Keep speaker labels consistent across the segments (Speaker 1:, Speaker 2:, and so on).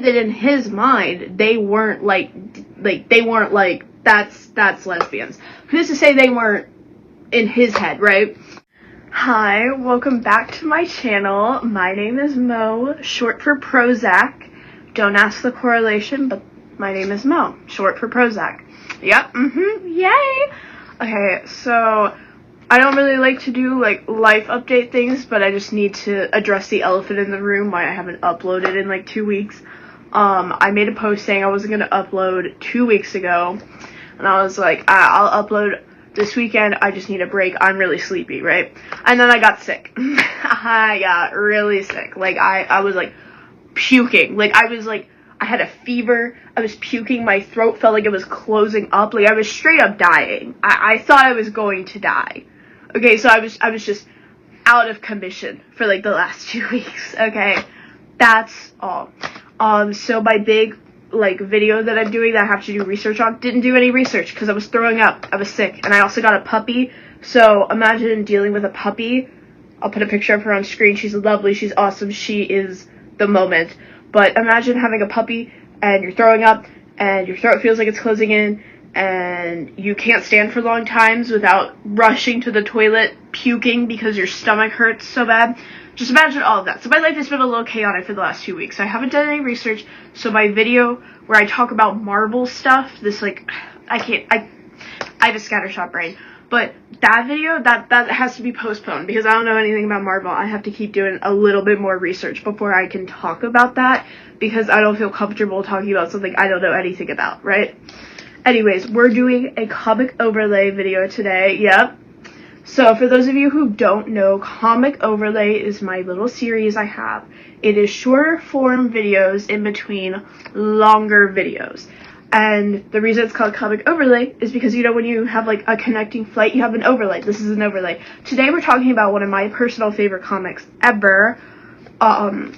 Speaker 1: that in his mind, they weren't like they weren't like, that's lesbians. Who's to say they weren't in his head, right? Hi, welcome back to my channel. My name is Mo, short for Prozac. Don't ask the correlation, but my name is Mo, short for Prozac. Yep, yay! Okay, so I don't really like to do like life update things, but I just need to address the elephant in the room, why I haven't uploaded in like 2 weeks. I made a post saying I wasn't gonna upload 2 weeks ago, and I was like, I'll upload this weekend, I just need a break, I'm really sleepy, right? And then I got sick. I got really sick. Like, I was like puking. Like, I had a fever, I was puking, my throat felt like it was closing up, like I was straight up dying. I thought I was going to die. Okay, so I was just out of commission for like the last 2 weeks, okay? That's all. So my big like video that I'm doing that I have to do research on, didn't do any research because I was throwing up, I was sick, and I also got a puppy. So imagine dealing with a puppy. I'll put a picture of her on screen. She's lovely, she's awesome, she is the moment. But imagine having a puppy and you're throwing up and your throat feels like it's closing in and you can't stand for long times without rushing to the toilet, puking because your stomach hurts so bad. Just imagine all of that. So my life has been a little chaotic for the last 2 weeks. I haven't done any research, so my video where I talk about Marvel stuff, this like, I have a scattershot brain. But that video, that has to be postponed because I don't know anything about Marvel. I have to keep doing a little bit more research before I can talk about that because I don't feel comfortable talking about something I don't know anything about, right? Anyways, we're doing a comic overlay video today, yep. So for those of you who don't know, Comic Overlay is my little series I have. It is shorter form videos in between longer videos. And the reason it's called Comic Overlay is because, you know, when you have like a connecting flight, you have an overlay. This is an overlay. Today we're talking about one of my personal favorite comics ever. The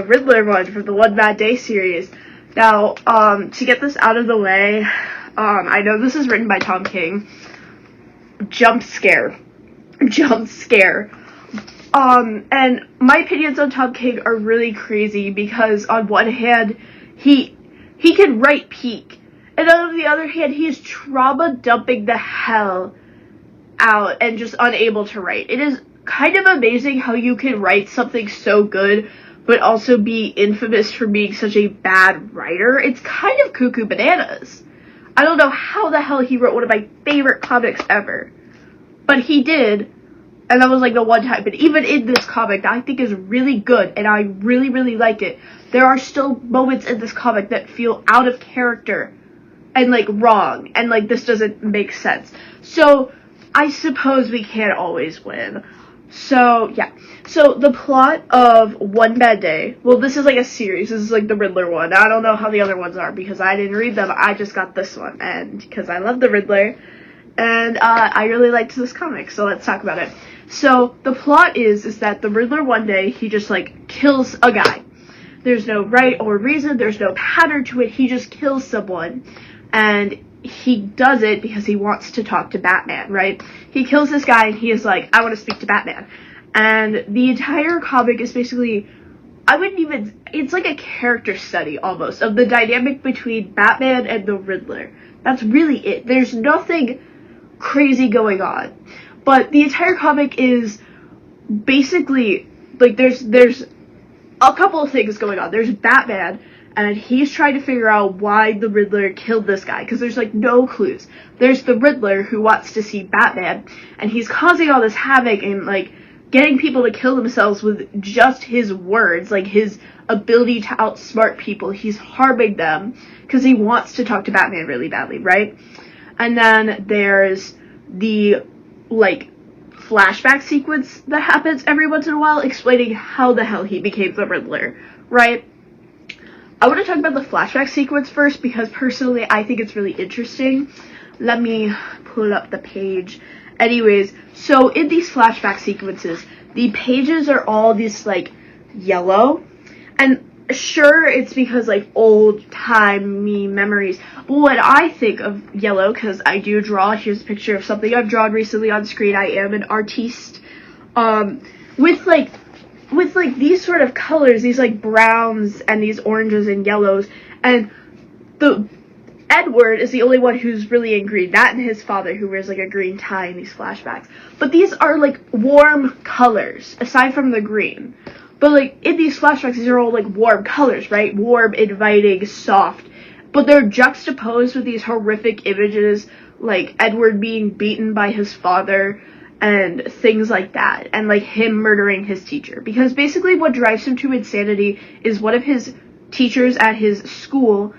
Speaker 1: Riddler one from the One Bad Day series. Now, to get this out of the way, I know this is written by Tom King. Jump scare. And my opinions on Tom King are really crazy because on one hand, he can write peak. And on the other hand, he is trauma dumping the hell out and just unable to write. It is kind of amazing how you can write something so good but also be infamous for being such a bad writer. It's kind of cuckoo bananas. I don't know how the hell he wrote one of my favorite comics ever. But he did, and that was like the one time. But even in this comic that I think is really good, and I really, really like it, there are still moments in this comic that feel out of character and like wrong, and like this doesn't make sense. So I suppose we can't always win. So, yeah. So, the plot of One Bad Day, well, this is like a series, this is like the Riddler one. I don't know how the other ones are, because I didn't read them, I just got this one, and because I love the Riddler, and, I really liked this comic, so let's talk about it. So, the plot is that the Riddler one day, he just, like, kills a guy. There's no right or reason, there's no pattern to it, he just kills someone, and he does it because he wants to talk to Batman, right? He kills this guy and he is like, I want to speak to Batman. And the entire comic is basically, it's like a character study almost of the dynamic between Batman and the Riddler. That's really it. There's nothing crazy going on. But the entire comic is basically, like, there's a couple of things going on. There's Batman, and he's trying to figure out why the Riddler killed this guy, because there's, like, no clues. There's the Riddler, who wants to see Batman, and he's causing all this havoc and, like, getting people to kill themselves with just his words, like, his ability to outsmart people. He's harming them, because he wants to talk to Batman really badly, right? And then there's the, like, flashback sequence that happens every once in a while, explaining how the hell he became the Riddler, right? I want to talk about the flashback sequence first because personally I think it's really interesting. Let me pull up the page. Anyways, so in these flashback sequences, the pages are all this like yellow. And sure, it's because like old-timey memories. But when I think of yellow, because I do draw, here's a picture of something I've drawn recently on screen. I am an artiste. With like with, like, these sort of colors, these, like, browns and these oranges and yellows, and Edward is the only one who's really in green. That and his father, who wears, like, a green tie in these flashbacks. But these are, like, warm colors, aside from the green. But, like, in these flashbacks, these are all, like, warm colors, right? Warm, inviting, soft. But they're juxtaposed with these horrific images, like Edward being beaten by his father, and things like that, and, like, him murdering his teacher. Because basically what drives him to insanity is one of his teachers at his school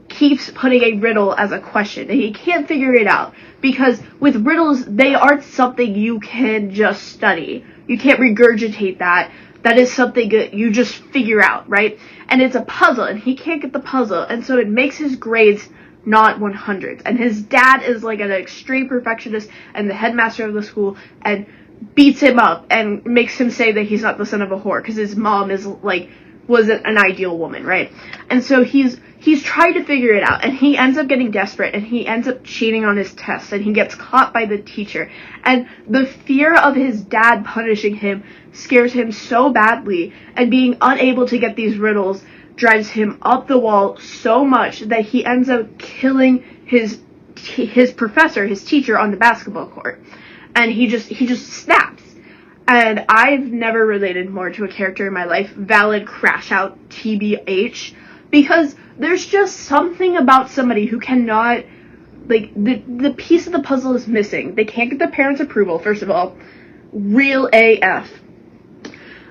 Speaker 1: keeps putting a riddle as a question, and he can't figure it out. Because with riddles, they aren't something you can just study. You can't regurgitate that. That is something that you just figure out, right? And it's a puzzle, and he can't get the puzzle, and so it makes his grades not 100s. And his dad is, like, an extreme perfectionist and the headmaster of the school, and beats him up and makes him say that he's not the son of a whore, because his mom is, like, wasn't an ideal woman, right? And so he's trying to figure it out, and he ends up getting desperate, and he ends up cheating on his tests, and he gets caught by the teacher. And the fear of his dad punishing him scares him so badly, and being unable to get these riddles drives him up the wall so much that he ends up killing his professor, his teacher, on the basketball court. And he just snaps. And I've never related more to a character in my life, valid crash out TBH, because there's just something about somebody who cannot, like, the piece of the puzzle is missing. They can't get the parents' approval, first of all. Real AF.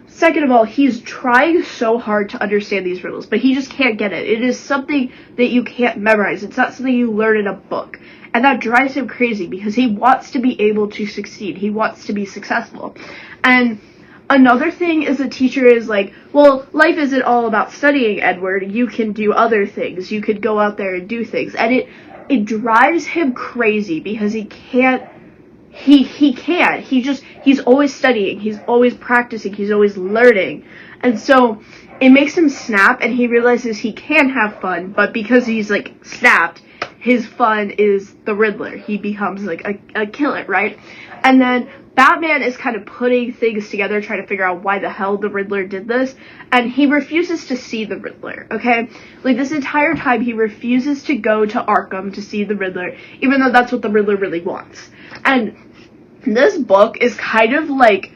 Speaker 1: Second of all, he's trying so hard to understand these riddles, but he just can't get it. It is something that you can't memorize. It's not something you learn in a book. And that drives him crazy because he wants to be able to succeed. He wants to be successful. And another thing is the teacher is like, well, life isn't all about studying, Edward. You can do other things. You could go out there and do things. And it drives him crazy because he can't. He can't. He's always studying. He's always practicing. He's always learning. And so it makes him snap, and he realizes he can have fun, but because he's, like, snapped, his fun is the Riddler. He becomes, like, a killer, right? And then Batman is kind of putting things together, trying to figure out why the hell the Riddler did this, and he refuses to see the Riddler, okay? Like, this entire time, he refuses to go to Arkham to see the Riddler, even though that's what the Riddler really wants. And this book is kind of like,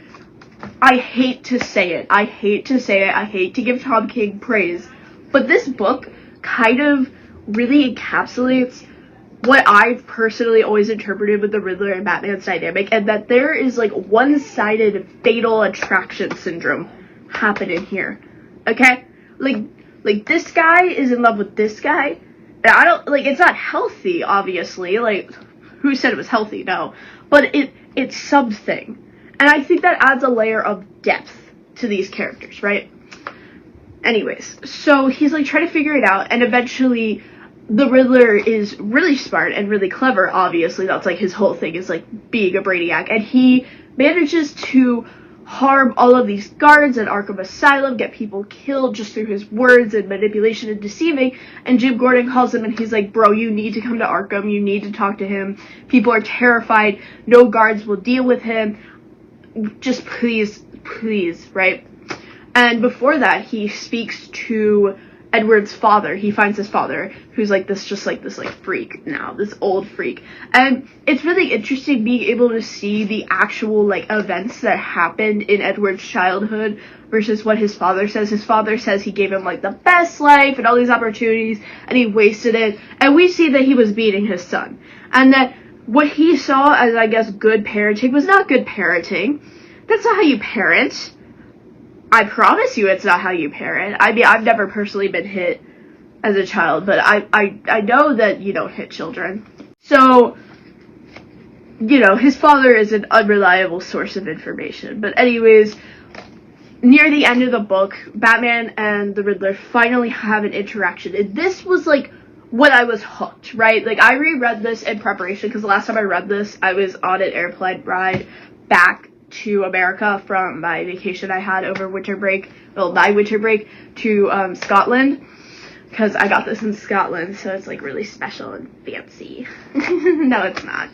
Speaker 1: I hate to say it. I hate to give Tom King praise, but this book kind of really encapsulates what I've personally always interpreted with the Riddler and Batman's dynamic, and that there is, like, one-sided fatal attraction syndrome happening here, okay? Like, this guy is in love with this guy, and I don't, like, it's not healthy, obviously, like, who said it was healthy? No. But it's something. And I think that adds a layer of depth to these characters, right? Anyways, so he's, like, trying to figure it out, and eventually the Riddler is really smart and really clever, obviously. That's, like, his whole thing, is, like, being a brainiac. And he manages to harm all of these guards at Arkham Asylum, get people killed just through his words and manipulation and deceiving, and Jim Gordon calls him and he's like, bro, you need to come to Arkham, you need to talk to him, people are terrified, no guards will deal with him, just please, right? And before that, he speaks to Edward's father. He finds his father, who's like this freak now, this old freak. And it's really interesting being able to see the actual, like, events that happened in Edward's childhood versus what his father says. His father says he gave him, like, the best life and all these opportunities, and he wasted it. And we see that he was beating his son. And that what he saw as, I guess, good parenting was not good parenting. That's not how you parent. I promise you it's not how you parent. I mean, I've never personally been hit as a child, but I know that you don't hit children. So, you know, his father is an unreliable source of information. But anyways, near the end of the book, Batman and the Riddler finally have an interaction. And this was, like, when I was hooked, right? Like, I reread this in preparation, because the last time I read this, I was on an airplane ride back to America from my vacation I had over winter break, my winter break, to Scotland, because I got this in Scotland, so it's, like, really special and fancy. No, it's not.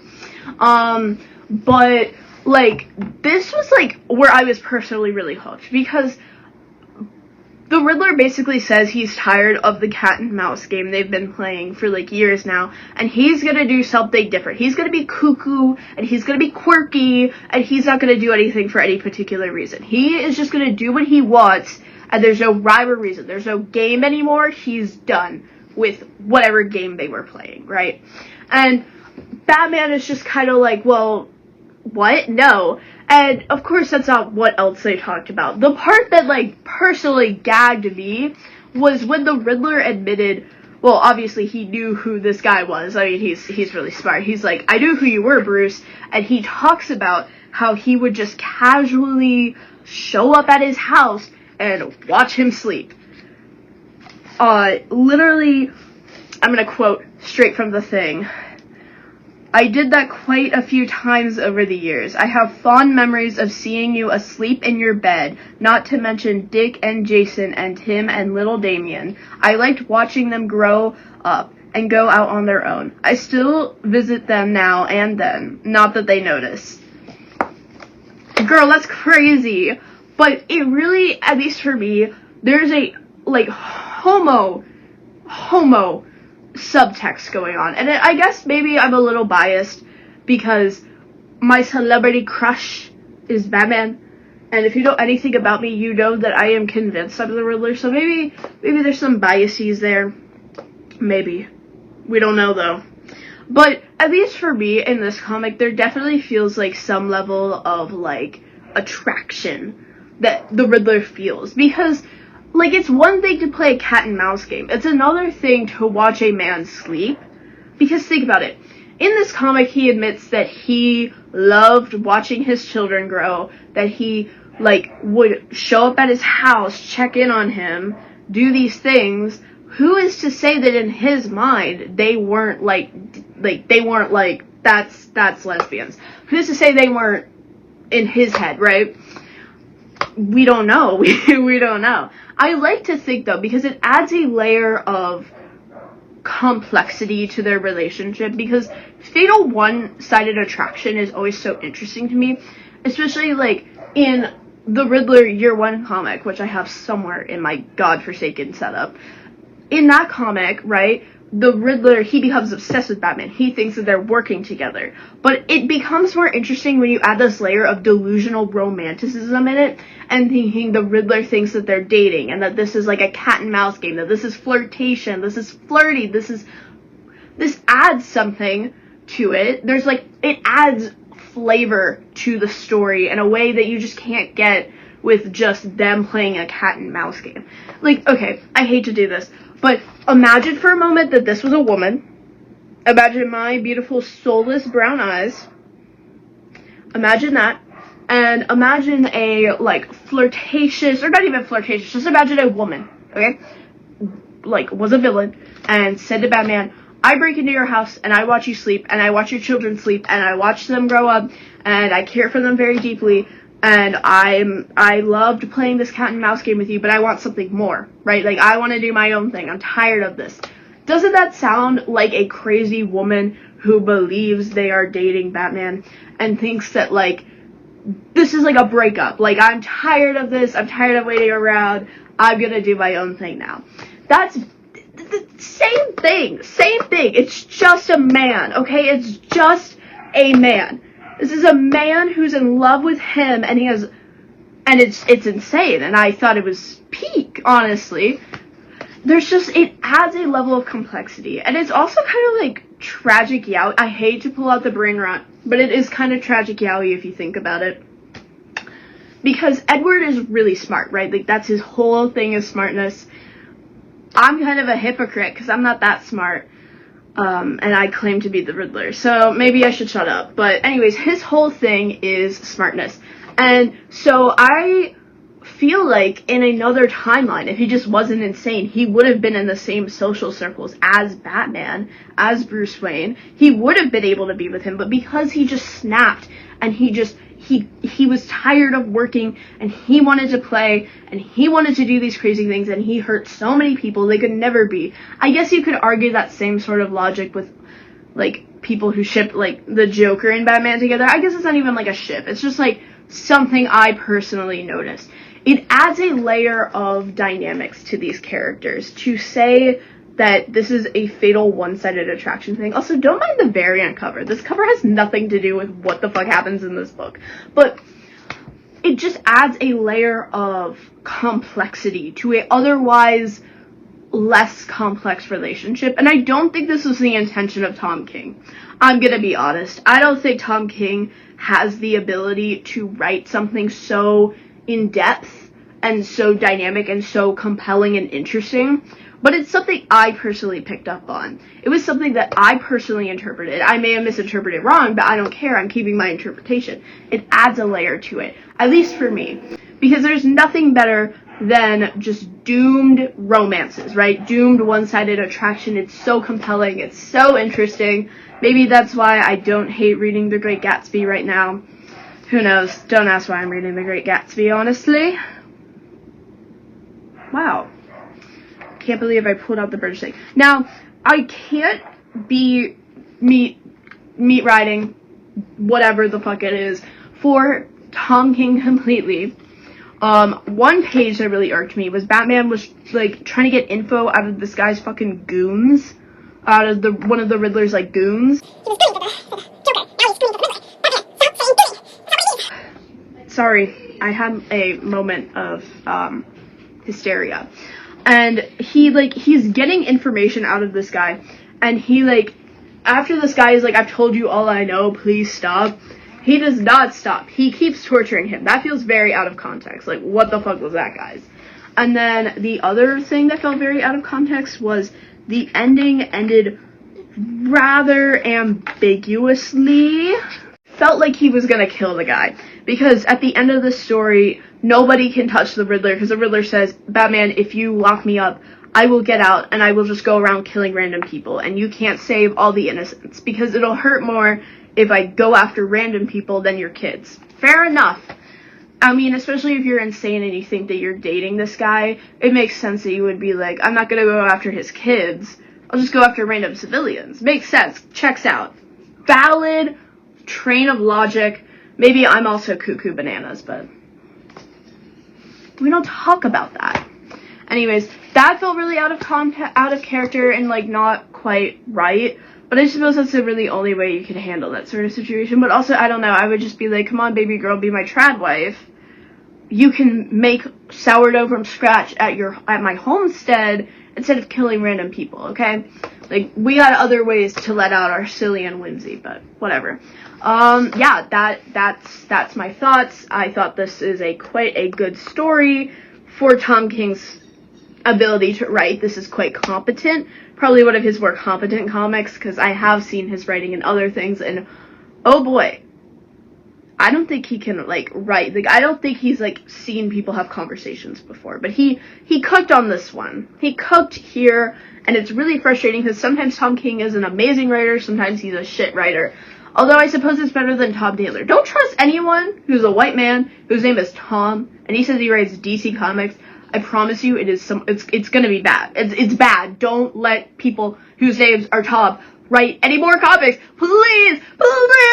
Speaker 1: But like, this was, like, where I was personally really hooked, because the Riddler basically says he's tired of the cat and mouse game they've been playing for, like, years now, and he's gonna do something different. He's gonna be cuckoo, and he's gonna be quirky, and he's not gonna do anything for any particular reason. He is just gonna do what he wants, and there's no rhyme or reason. There's no game anymore. He's done with whatever game they were playing, right? And Batman is just kind of like, well, what? No. And, of course, that's not what else they talked about. The part that, like, personally gagged me was when the Riddler admitted, well, obviously he knew who this guy was. I mean, he's really smart. He's like, I knew who you were, Bruce. And he talks about how he would just casually show up at his house and watch him sleep. Literally, I'm gonna quote straight from the thing. I did that quite a few times over the years. I have fond memories of seeing you asleep in your bed, not to mention Dick and Jason and Tim and little Damien. I liked watching them grow up and go out on their own. I still visit them now and then, not that they notice. Girl, that's crazy. But it really, at least for me, there's a, like, homo subtext going on. And I guess maybe I'm a little biased because my celebrity crush is Batman. And if you know anything about me, you know that I am convinced I'm the Riddler. So maybe there's some biases there. Maybe. We don't know, though. But at least for me, in this comic, there definitely feels like some level of, like, attraction that the Riddler feels. Because, like, it's one thing to play a cat and mouse game. It's another thing to watch a man sleep. Because think about it. In this comic, he admits that he loved watching his children grow. That he, like, would show up at his house, check in on him, do these things. Who is to say that in his mind, they weren't, that's lesbians? Who's to say they weren't in his head, right? We don't know. We don't know. I like to think, though, because it adds a layer of complexity to their relationship, because fatal one-sided attraction is always so interesting to me, especially, like, in the Riddler Year One comic, which I have somewhere in my godforsaken setup. In that comic, right, the Riddler, he becomes obsessed with Batman. He thinks that they're working together. But it becomes more interesting when you add this layer of delusional romanticism in it, and thinking the Riddler thinks that they're dating, and that this is like a cat and mouse game, that this is flirtation, this is flirty, this adds something to it. There's, like, it adds flavor to the story in a way that you just can't get with just them playing a cat and mouse game. Like, okay, I hate to do this, but imagine for a moment that this was a woman. Imagine my beautiful soulless brown eyes. Imagine that. And imagine a, like, flirtatious, or not even flirtatious, just imagine a woman, okay? Like, was a villain, and said to Batman, I break into your house, and I watch you sleep, and I watch your children sleep, and I watch them grow up, and I care for them very deeply, and I loved playing this cat and mouse game with you, but I want something more, right? Like, I want to do my own thing. I'm tired of this. Doesn't that sound like a crazy woman who believes they are dating Batman and thinks that, like, this is like a breakup? Like, I'm tired of this. I'm tired of waiting around. I'm gonna do my own thing now. That's the same thing. Same thing. It's just a man, okay? It's just a man. This is a man who's in love with him, and he has, and it's insane, and I thought it was peak, honestly. There's just, it adds a level of complexity, and it's also kind of like tragic yaoi. I hate to pull out the brain rot, but it is kind of tragic yaoi if you think about it. Because Edward is really smart, right? Like, that's his whole thing is smartness. I'm kind of a hypocrite, because I'm not that smart. And I claim to be the Riddler, so maybe I should shut up. But anyways, his whole thing is smartness. And so I feel like in another timeline, if he just wasn't insane, he would have been in the same social circles as Batman, as Bruce Wayne. He would have been able to be with him, but because he just snapped, and he was tired of working, and he wanted to play, and he wanted to do these crazy things, and he hurt so many people they could never be. I guess you could argue that same sort of logic with like, people who ship, like, the Joker and Batman together. I guess it's not even, like, a ship. It's just, like, something I personally noticed. It adds a layer of dynamics to these characters. To say that this is a fatal one-sided attraction thing. Also, don't mind the variant cover. This cover has nothing to do with what the fuck happens in this book. But it just adds a layer of complexity to a otherwise less complex relationship. And I don't think this was the intention of Tom King. I'm gonna be honest. I don't think Tom King has the ability to write something so in-depth and so dynamic and so compelling and interesting. But it's something I personally picked up on. It was something that I personally interpreted. I may have misinterpreted wrong, but I don't care. I'm keeping my interpretation. It adds a layer to it, at least for me. Because there's nothing better than just doomed romances, right? Doomed one-sided attraction. It's so compelling. It's so interesting. Maybe that's why I don't hate reading The Great Gatsby right now. Who knows? Don't ask why I'm reading The Great Gatsby, honestly. Wow. Can't believe I pulled out the British thing. Now, I can't be meat riding, whatever the fuck it is, for Tom King completely. One page that really irked me was Batman was, like, trying to get info out of this guy's fucking goons. Out of one of the Riddler's, like, goons. Sorry, I had a moment of, hysteria. And he's getting information out of this guy, and after this guy is like, I've told you all I know, please stop, he does not stop. He keeps torturing him. That feels very out of context. Like, what the fuck was that, guys? And then the other thing that felt very out of context was the ending ended rather ambiguously. Felt like he was gonna kill the guy. Because at the end of the story, nobody can touch the Riddler, because the Riddler says, Batman, if you lock me up, I will get out, and I will just go around killing random people, and you can't save all the innocents, because it'll hurt more if I go after random people than your kids. Fair enough. I mean, especially if you're insane and you think that you're dating this guy, it makes sense that you would be like, I'm not gonna go after his kids, I'll just go after random civilians. Makes sense. Checks out. Valid train of logic. Maybe I'm also cuckoo bananas, but we don't talk about that. Anyways, that felt really out of character and, like, not quite right. But I suppose that's the really only way you can handle that sort of situation. But also, I don't know, I would just be like, come on, baby girl, be my trad wife. You can make sourdough from scratch at my homestead instead of killing random people, okay? Like, we got other ways to let out our silly and whimsy, but whatever. Yeah, that's my thoughts. I thought this is quite a good story for Tom King's ability to write. This is quite competent. Probably one of his more competent comics, because I have seen his writing in other things, and oh boy, I don't think he can, like, write. Like, I don't think he's, like, seen people have conversations before, but he cooked on this one. He cooked here, and it's really frustrating, because sometimes Tom King is an amazing writer, sometimes he's a shit writer. Although I suppose it's better than Tom Taylor. Don't trust anyone who's a white man whose name is Tom, and he says he writes DC Comics. I promise you, it's gonna be bad. It's bad. Don't let people whose names are Tom write any more comics. Please! Please!